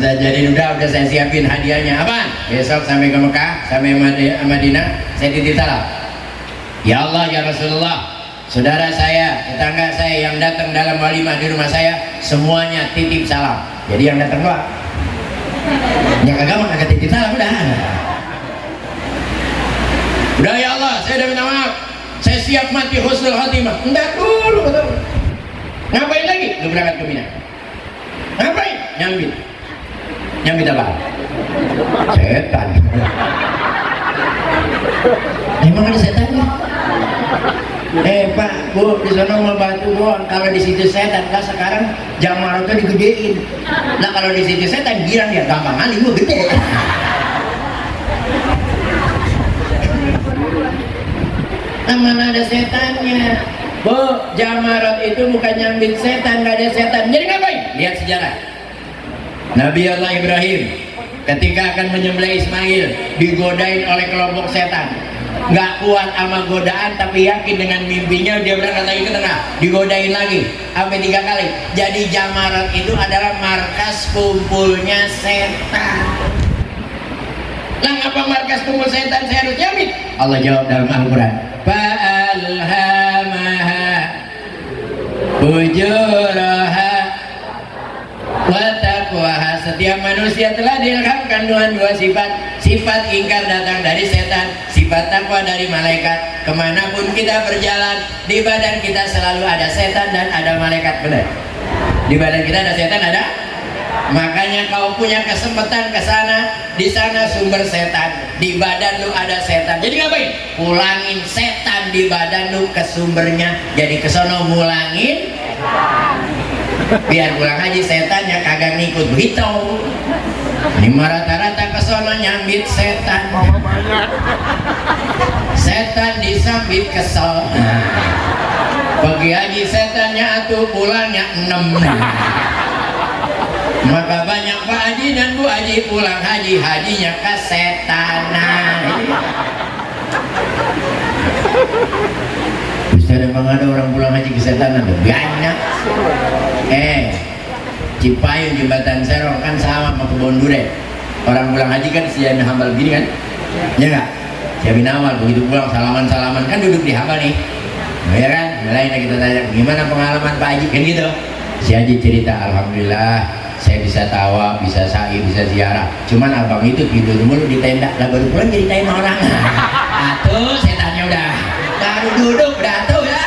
Jadi udah saya siapin hadiahnya. Apa? Besok sampai ke Mekah, sampai Madinah, saya titip salam. Ya Allah, ya Rasulullah, saudara saya, tetangga saya yang datang dalam walimah di rumah saya, semuanya titip salam. Jadi yang datang doang. Yang kagak mah kagak titip salam udah. Udah ya Allah, saya udah minta maaf. Saya siap mati husnul khatimah. Enggak dulu, betul. Ngapain lagi? Lu berangkat ke Mina. Ngapain? Nyambit. Nyambit apa? Setan. Emang ada setannya? Pak, Bu, di sana mau bantu doang. Kalau di situ setan, kan sekarang jamaratnya digedein. Nah kalau di situ setan, bilang ya gampang kali gua gede. Nah, mana ada setannya? Bu, jamarat itu bukan nyambit setan, gak ada setan. Jadi ngapain? Lihat sejarah. Nabi Allah Ibrahim ketika akan menyembelih Ismail digodain oleh kelompok setan. Nggak kuat sama godaan tapi yakin dengan mimpinya, dia berangkat lagi ke tengah, digodain lagi sampai 3 kali. Jadi jamarat itu adalah markas kumpulnya setan. Lah apa markas kumpul setan saya harus nyambit? Allah jawab dalam Al-Quran, fa'alhamaha fujuraha wa taqwaha. Setiap manusia telah diilhamkan dua sifat. Sifat ingkar datang dari setan, sifat takwa dari malaikat. Kemanapun kita berjalan, di badan kita selalu ada setan dan ada malaikat. Benar? Di badan kita ada setan, ada. Makanya kau punya kesempatan ke sana, di sana sumber setan, di badan lu ada setan. Jadi ngapain? Pulangin setan di badan lu ke sumbernya. Jadi kesono mulangin, biar pulang haji setannya kagak ngikut begitu. Ini rata-rata kesono nyambit setan. Setan disambit kesel. Pergi haji setannya atuh, pulangnya 6. Maka banyak Pak Haji dan Bu Haji pulang haji, hajinya kesetanan. Ustaz, emang ada orang pulang haji kesetanan? Banyak. Cipayung Jembatan Serong kan sama Kebon Duren. Orang pulang haji kan siapin hambal gini kan? Ya enggak? Siapin awal, begitu pulang salaman-salaman kan duduk di hambal nih. Nah, ya kan? Mulai kita tanya, gimana pengalaman Pak Haji? Kan gitu. Si Haji cerita, alhamdulillah saya bisa tawa, bisa sa'i, bisa ziarah. Cuman abang itu tidur mulu di tenda, lah baru pulang jadi tenda orang. Atuh setannya udah baru duduk udah atuh ya.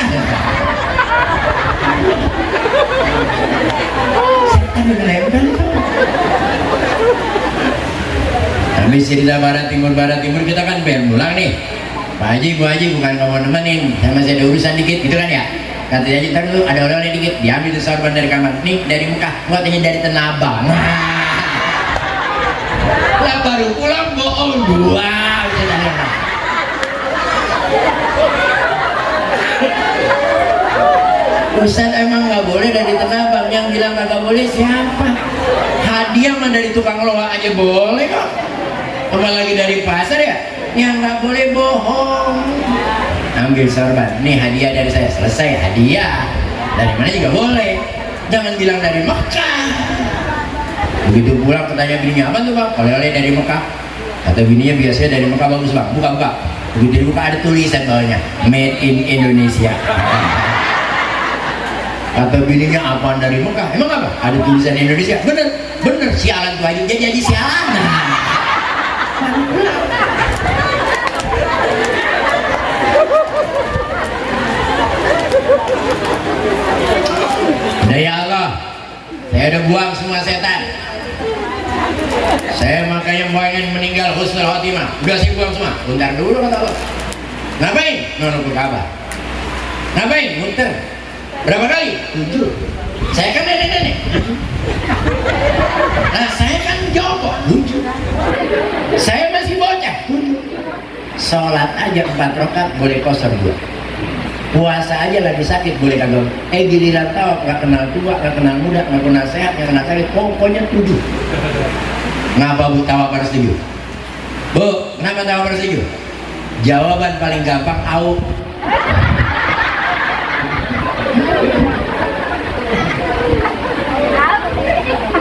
Setan udah lempel. Habis cerita barat timur kita kan pengen pulang nih. Pak Haji, Bu Haji bukan kamu nemenin, saya masih ada urusan dikit gitu kan ya. Kata Haji, ntar dulu ada orang yang dikit, diambil tuh sorban dari kamar. Nih dari Mekah, katanya dari Tanah Abang. Lah baru pulang bohong 2. Ustaz emang nggak boleh dari Tanah Abang, yang bilang nggak boleh siapa? Hadiah mah dari tukang loa aja boleh kok. Apalagi dari pasar ya? Yang nggak boleh bohong. Ambil sorban, nih hadiah dari saya, selesai hadiah. Dari mana juga boleh, jangan bilang dari Mekah. Begitu pulang ketanya bininya, apa tuh Bang? Oleh-oleh dari Mekah. Kata bininya, biasanya dari Mekah bagus Bang. Buka. Begitu dibuka ada tulisan bawahnya, Made in Indonesia. Kata bininya, apaan dari Mekah? Emang apa? Ada tulisan Indonesia. Bener sialan tuh aja jadi sialan. Udah ya Allah, saya udah buang semua setan. Saya makanya pengen meninggal husnul khotimah. Udah saya buang semua. Bentar dulu kata Allah. Ngapain? Nunggu kabar. Ngapain? Muter. Berapa kali? 7. Saya kan nenek-nenek. Nah saya kan jongkok 7. Saya masih bocah 7. Sholat aja 4 rakaat boleh kosor 2. Puasa aja lagi sakit boleh kagak. Giliran tahu nggak kenal tua, nggak kenal muda, nggak kenal sehat, nggak kenal sakit. Pokoknya 7. Ngapa Bu Tawakal setuju? Bu, kenapa Tawakal setuju? Jawaban paling gampang au.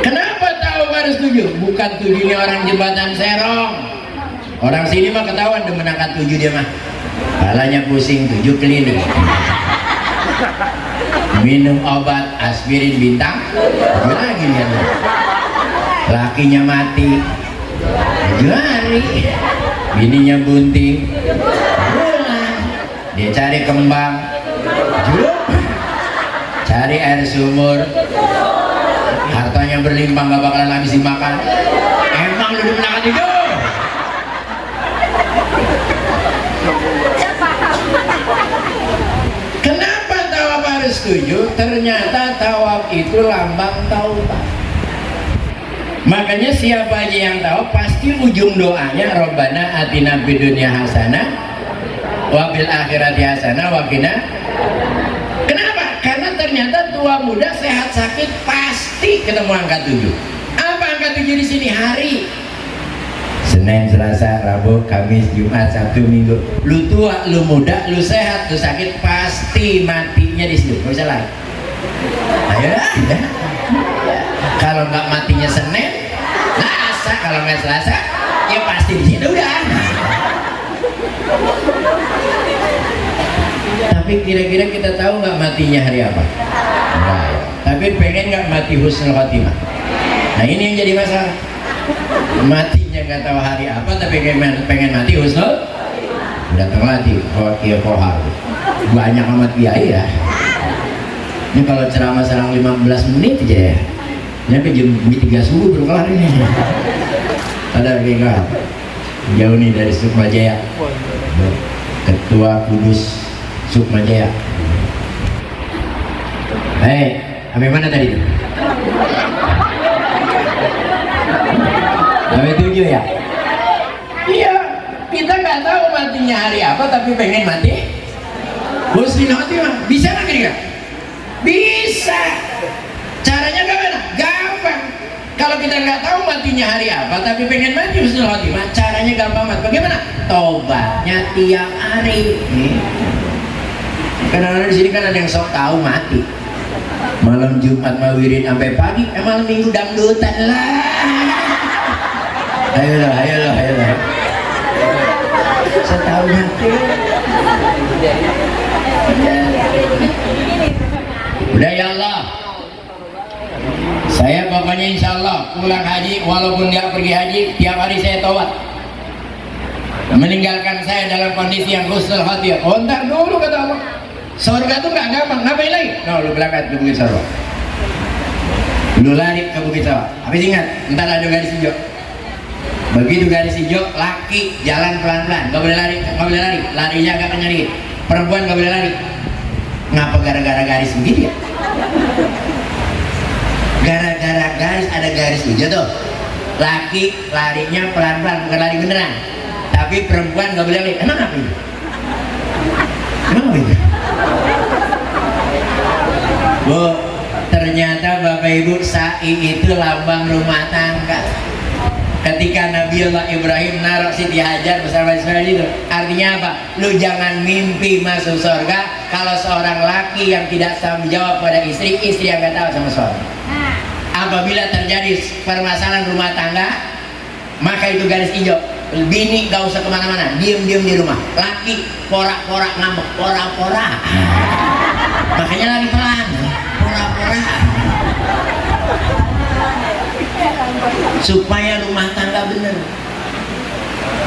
Kenapa Tawakal setuju? Bukan tujuhnya orang jembatan Serong. Orang sini mah ketahuan demen angkat 7 dia mah. Palanya pusing 7 keliling. Minum obat aspirin bintang. Lagi lihat. Lakinya mati. Jari. Bininya bunting. Bulan. Dia cari kembang. Jeruk. Cari air sumur. Hartanya berlimpah gak bakalan habis dimakan. Emang lu dimenangkan itu? Kenapa tawaf harus setuju? Ternyata tawaf itu lambang taubat. Makanya siapa aja yang tahu pasti ujung doanya Rabbana atina fid dunya hasanah wa fil akhirati hasanah wa qina. Kenapa? Karena ternyata tua muda sehat sakit pasti ketemu angka 7. Apa angka 7 di sini? Hari. Senin, Selasa, Rabu, Kamis, Jumat, Sabtu, Minggu. Lu tua, lu muda, lu sehat, lu sakit pasti matinya di situ. Nggak bisa lagi. Ayo dah. Kalau nggak matinya Senin, Selasa, kalau nggak Selasa, ya pasti di situ udah. Tapi kira-kira kita tahu nggak matinya hari apa? Nah, tapi pengen nggak mati husnul khotimah? Nah ini yang jadi masalah. Matinya nggak tahu hari apa, tapi pengen mati husnul. Datang mati, kohar. Banyak amat biaya ya. Ini kalau ceramah serang 15 menit aja ya. Nyampe jam 3 subuh baru kelar ini. Ada kayak jauh nih dari Sukma Jaya. Ketua Kudus Sukma Jaya. Hei, sampai mana tadi? Sampai 7 ya? Iya, kita nggak tahu matinya hari apa, tapi pengen mati husnul khotimah. Bisa nggak kira-kira? Bisa. Caranya gimana? Gampang. Kalau kita nggak tahu matinya hari apa, tapi pengen mati husnul khotimah, caranya gampang banget. Bagaimana? Tobatnya tiap hari. Karena di sini kan ada yang sok tahu mati. Malam Jumat mawirin sampai pagi, malam Minggu dangdutan lah. Ayolah, ayolah, ayolah. Setahun nanti. Udah ya Allah. Saya pokoknya insya Allah pulang haji, walaupun dia pergi haji, tiap hari saya taubat. Meninggalkan saya dalam kondisi yang husnul khotimah. Oh, ntar dulu kata Allah. Surga tuh nggak gampang. Ngapain lagi? No, lu berangkat ke Bukit Sawah. Lu lari ke Bukit Sawah. Habis ingat, ntar ada garis hijau. Begitu garis hijau, laki jalan pelan-pelan, nggak boleh lari, nggak boleh lari, larinya agak kencang dikit. Perempuan nggak boleh lari. Ngapa gara-gara garis begitu ya? Gara-gara garis, ada garis hijau tuh. Laki larinya pelan-pelan, bukan lari beneran. Tapi perempuan nggak boleh lari. Emang apa ini? Emang apa ini? Bu, ternyata Bapak Ibu sa'i itu lambang rumah tangga. Ketika Nabiullah Ibrahim naruh Siti Hajar bersama Ismail itu, artinya apa? Lu jangan mimpi masuk surga kalau seorang laki yang tidak tanggung jawab pada istri, istri yang gak tahu sama suami. Apabila terjadi permasalahan rumah tangga, maka itu garis hijau. Bini gak usah kemana-mana, diem-diem di rumah. Laki porak-porak ngambek, porak-porak. Makanya lari pelan, porak-porak. Supaya rumah tangga bener.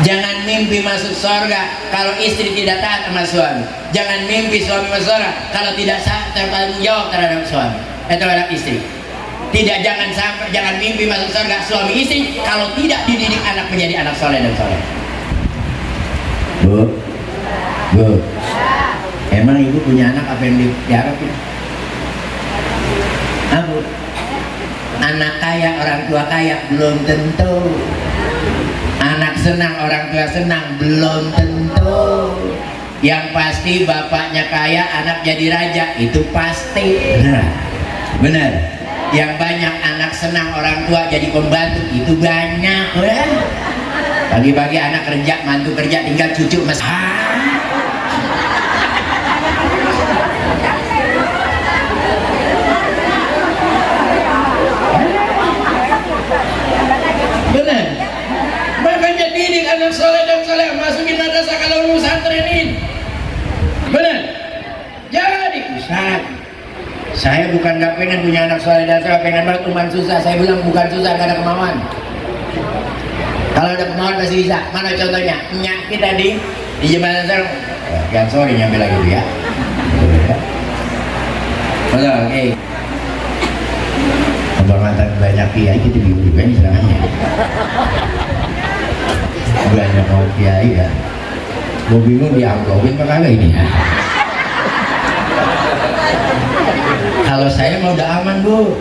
Jangan mimpi masuk surga kalau istri tidak taat sama suami. Jangan mimpi suami masuk surga kalau tidak bertanggung jawab terhadap suami terhadap istri. Tidak, jangan mimpi masuk surga suami istri kalau tidak dididik anak menjadi anak soleh dan soleh. Bu, emang ibu punya anak apa yang diharapin? Bu, anak kaya orang tua kaya belum tentu. Anak senang orang tua senang belum tentu. Yang pasti bapaknya kaya anak jadi raja itu pasti. Benar. Yang banyak anak senang orang tua jadi pembantu itu banyak. Pagi-pagi anak kerja, mantu kerja, tinggal cucu mas. Benar. Makanya didik anak soleh dan soleh, masukin madrasah kalau pesantren ini. Benar. Jadi Ustaz, saya bukan gak pengen punya anak soleh dan soleh, pengen banget umat susah. Saya bilang bukan susah, gak ada kemauan. Kalau ada kemauan pasti bisa. Mana contohnya? Nyak kita di jembatan Sarung. Jangan sorry nyampe lagi dulu ya. Betul, oke. Abang mantan banyak kiai kita bingung juga nih serangannya. Banyak orang kiai ya. Gue bingung diamplopin apa kagak ini ya. Kalau saya mau udah aman bu.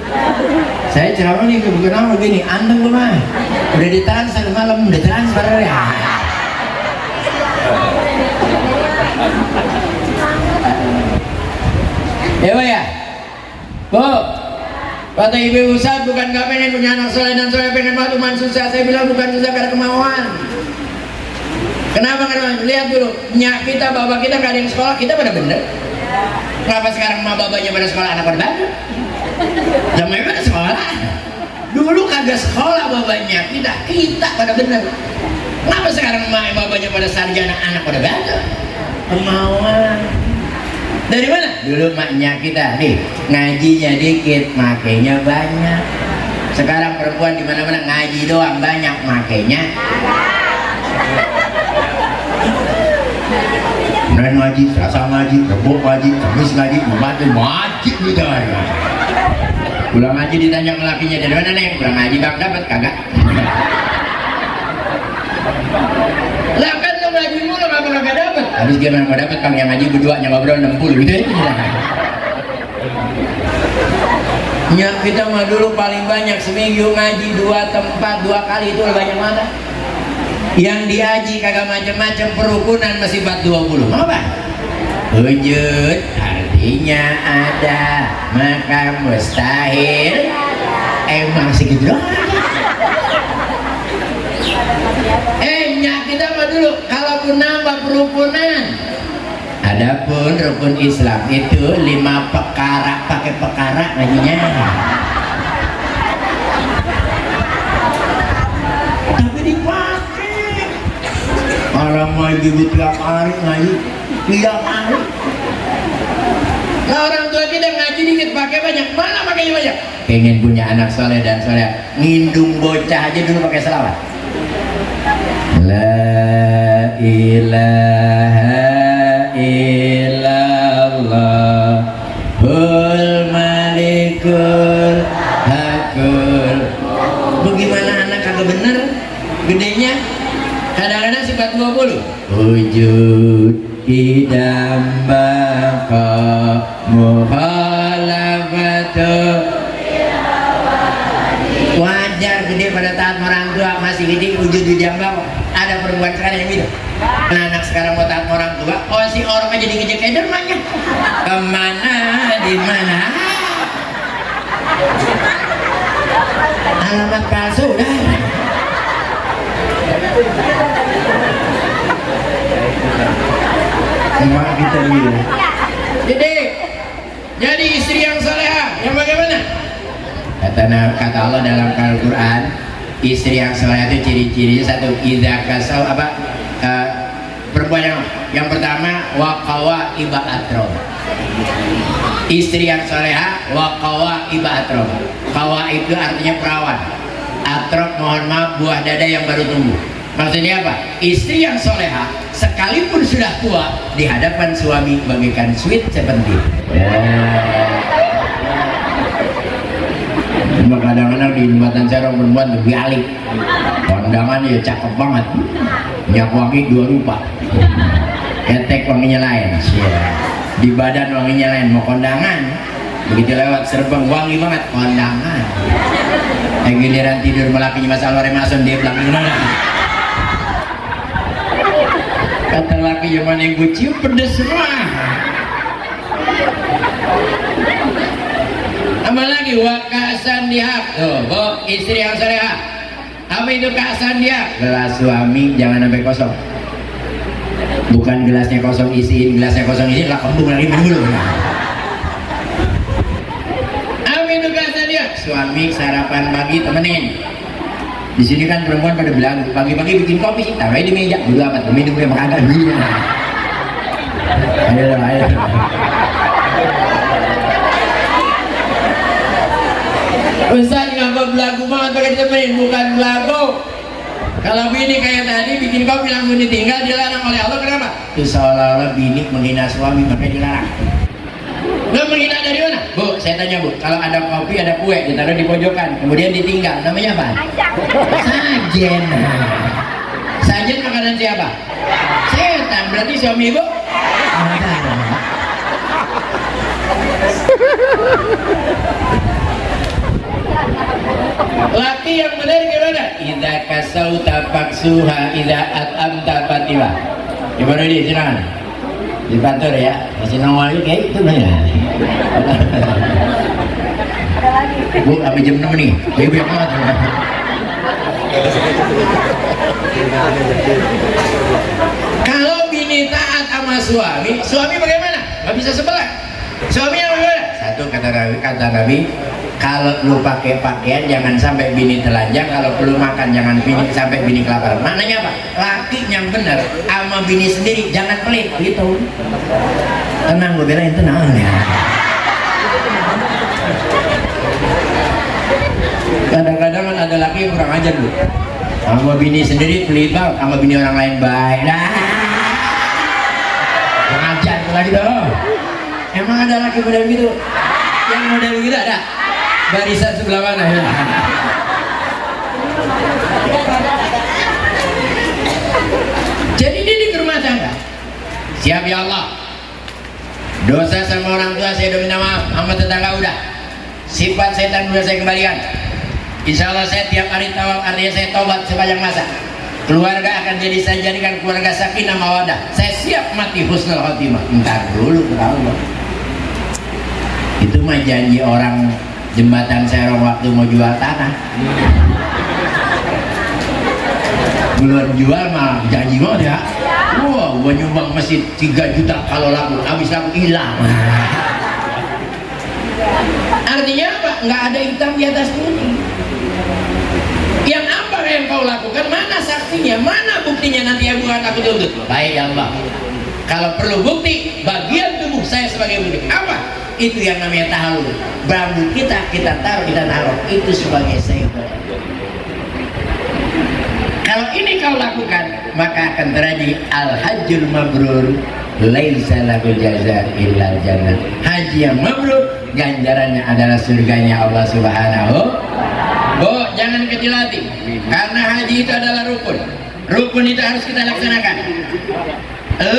Saya ceramah nih bukan apa gini, anteng gue mah. Udah ditransfer malam, udah transfer ya. Ya, Bu. Kata ibu Ustaz bukan gak pengen punya anak soleh dan soleh, pengen banget umat susah. Saya bilang bukan susah karena kemauan. Kenapa? Karena lihat dulu, nyak kita, bapak kita gak ada yang sekolah, kita pada bener. Kenapa sekarang emak babanya pada sekolah, anak pada bagus? Zaman pada sekolah. Dulu kagak sekolah babanya, kita pada bener. Kenapa sekarang emak babanya pada sarjana, anak pada bagus? Kemauan. Dari mana? Dulu maknya kita nih ngajinya dikit, makainya banyak. Sekarang perempuan di mana-mana ngaji doang banyak, makainya. Kemudian ngaji, Selasa ngaji, Rebo ngaji, Kamis ngaji, Jumat ngaji gitu ya. Pulang ngaji ditanya ke lakinya, dari mana Neng? Pulang ngaji bang, dapat kagak? Lah kan lo ngaji mulu kagak dapat. Habis gimana mau dapat Kang, yang ngaji berdua yang ngobrol 60 gitu ya. Ya kita mah dulu paling banyak seminggu ngaji 2 tempat 2 kali itu banyak mana? Yang diaji kagak macam-macam, perukunan masih 420. Mau apa? Wujud artinya ada, maka mustahil emang segitu doang. Nyak kita mah dulu kalaupun nambah perukunan. Adapun rukun Islam itu 5 perkara, pakai perkara ngajinya. Tapi dipakai. Orang ngaji tiap hari ngaji tiap hari. Nah orang tua kita ngaji dikit pakai banyak, mana pakainya banyak? Pengen punya anak soleh dan soleh, ngindung bocah aja dulu pakai selawat. La ilaha illallah hul malikul hakul. Bagaimana anak kagak bener gedenya? Kadang-kadang sifat 20. Wujud idam baka mukhalafatu. Wajar gede pada taat orang tua, masih gede wujud di jambang. Ada perempuan sekarang yang gitu. Anak sekarang mau taat orang tua, oh si orang aja dikejar Edermannya. Kemana, di mana? Alamat palsu dah. Emang kita gitu. Jadi istri yang salehah, yang bagaimana? Kata Allah dalam Al-Quran, istri yang salehah itu ciri-cirinya satu, idza kasal perempuan yang pertama waqawa iba atrob. Istri yang salehah waqawa iba atrob. Qawa itu artinya perawan. Atrob mohon maaf buah dada yang baru tumbuh. Maksudnya apa? Istri yang soleha sekalipun sudah tua di hadapan suami bagaikan sweet seventeen. Cuma kadang-kadang di jembatan Serong perempuan lebih alik, kondangan ya cakep banget, minyak wangi 2 rupa, ketek wanginya lain, di badan wanginya lain. Mau kondangan begitu lewat Serpong wangi banget, kondangan. Giliran tidur melakinya Mas Alwar Mason dia bilang gimana? Kata laki zaman yang gue cium pedes semua. Apa lagi? Wakasan dihak. Tuh, istri yang soleha. Apa itu kasan dia? Gelas suami jangan sampai kosong. Bukan gelasnya kosong isiin, gelasnya kosong isiin lah kembung lagi dulu. Apa itu kasan dia? Suami sarapan pagi temenin. Di sini kan perempuan pada bilang pagi-pagi bikin kopi sih, taruh di meja dulu amat, minum dia makan dia. Ayo. Ustaz ngapa belagu banget pakai ditemenin? Bukan belagu. Kalau bini kayak tadi bikin kopi langsung ditinggal, dilarang oleh Allah, kenapa? Itu seolah-olah bini menghina suami makanya dilarang. Lo menghina dari mana? Bu, saya tanya bu, kalau ada kopi ada kue ditaruh di pojokan kemudian ditinggal, namanya apa? Sajen. Sajen makanan siapa? Setan. Berarti suami ibu? Laki yang benar gimana? Idza kasauta faksuha, idza at'amta fatiwa. Gimana dia? Silakan dipantur ya, masih nongol kayak itu benar. Bu, sampai jam 6 nih, ibu yang amat. Kalau bini taat sama suami, suami bagaimana? Gak bisa sebelah. Suami yang bagaimana? Satu kata Nabi, kalau lu pakai pakaian jangan sampai bini telanjang, kalau perlu makan jangan sampai bini kelaparan. Maknanya apa? Laki yang benar sama bini sendiri jangan pelit gitu. Tenang, gue belain, tenang ya. Kadang-kadang kan ada laki yang kurang ajar lu, sama bini sendiri pelit banget, sama bini orang lain baik. Kurang ajar lagi tuh. Emang ada laki model gitu? Yang model gitu ada? Barisan sebelah mana ya? Jadi didik rumah tangga. Siap ya Allah. Dosa sama orang tua saya udah minta maaf, sama tetangga udah. Sifat setan udah saya kembalikan. Insya Allah saya tiap hari tawaf, artinya saya tobat sepanjang masa. Keluarga akan jadi saya jadikan keluarga sakinah mawadah. Saya siap mati husnul khotimah. Entar dulu tahu. Itu mah janji orang jembatan Serong waktu mau jual tanah. Belum jual mah janji banget ya. Wah, gua nyumbang masjid 3 juta kalau laku, habis laku hilang. Artinya apa? Nggak ada hitam di atas putih. Yang apa yang kau lakukan? Mana saksinya? Mana buktinya? Nanti yang bukan aku tuntut. Baik ya Allah. Kalau perlu bukti, bagian tubuh saya sebagai bukti. Apa? Itu yang namanya tahalul. Bambu kita taruh, kita naruh. Itu sebagai sayyid. Kalau ini kau lakukan, maka akan terjadi al-hajjul mabrur laisa lahu jazaa illa jannah. Haji yang mabrur ganjarannya adalah surganya Allah Subhanahu. Bu, jangan kecil hati, karena haji itu adalah rukun. Rukun itu harus kita laksanakan.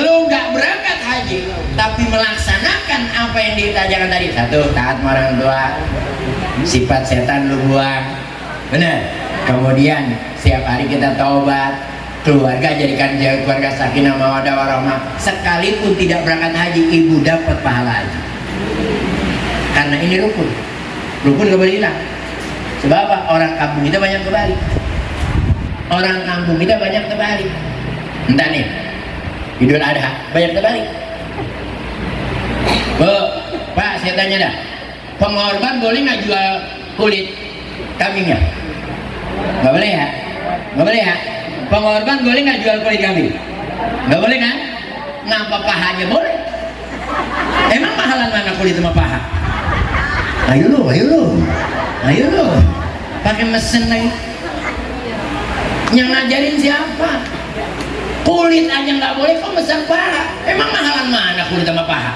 Lu nggak berangkat haji tapi melaksanakan apa yang ditajakan tadi. Satu, taat orang tua, sifat setan lu buang, benar. Kemudian setiap hari kita taubat, keluarga jadikan keluarga sakinah mawaddah warahmah. Sekalipun tidak berangkat haji, ibu dapat pahala haji. Karena ini rukun. Rukun gak boleh hilang. Sebab apa? Orang kampung kita banyak kebalik. Orang kampung kita banyak kebalik. Entah nih, Idul Adha banyak kebalik. Bu, Pak, saya tanya dah, pengorban boleh nggak jual kulit kambingnya? Nggak boleh ya? Nggak boleh ya? Pengorban boleh nggak jual kulit kambing? Nggak boleh kan? Ngapa pahanya boleh? Emang mahalan mana kulit sama paha? Ayo lu pakai mesin lagi. Yang ngajarin siapa? Kulit aja nggak boleh, kok besar paha? Emang mahalan mana kulit sama paha?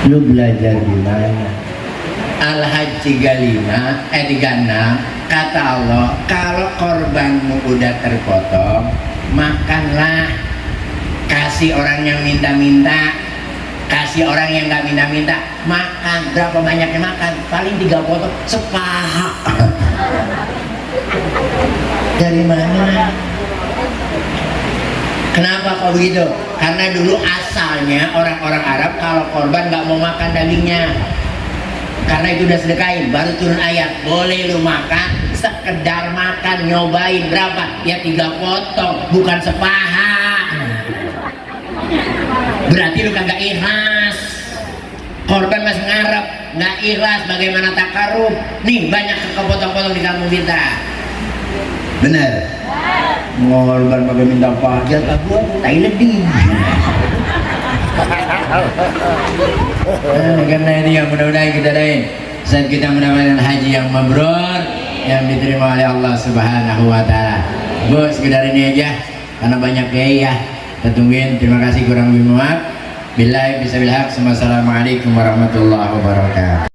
Lu belajar di mana? Al-Hajj 35 kata Allah, kalau korbanmu udah terpotong, makanlah. Kasih orang yang minta-minta, kasih orang yang nggak minta-minta, makan. Berapa banyaknya makan? Paling 3 potong sepaha. Dari mana? Kenapa kok begitu? Karena dulu asalnya orang-orang Arab kalau korban nggak mau makan dagingnya, karena itu udah sedekain. Baru turun ayat, boleh lu makan, sekedar makan, nyobain berapa? Ya 3 potong, bukan sepaha. Berarti lu kagak ikhlas. Korban masih ngarep, nggak ikhlas. Bagaimana takarub? Nih banyak kepotong-potong di kampung kita. Bener. Korban pakai minta pajak lah gua, tai leding. Karena ini yang mudah-mudahan kita doain saat kita mendapatkan haji yang mabrur, yang diterima oleh Allah Subhanahu wa taala. Bu, sekedar ini aja karena banyak kiai ya. Kita tungguin. Terima kasih, kurang lebih maaf. Billahi bismillah. Wassalamualaikum warahmatullahi wabarakatuh.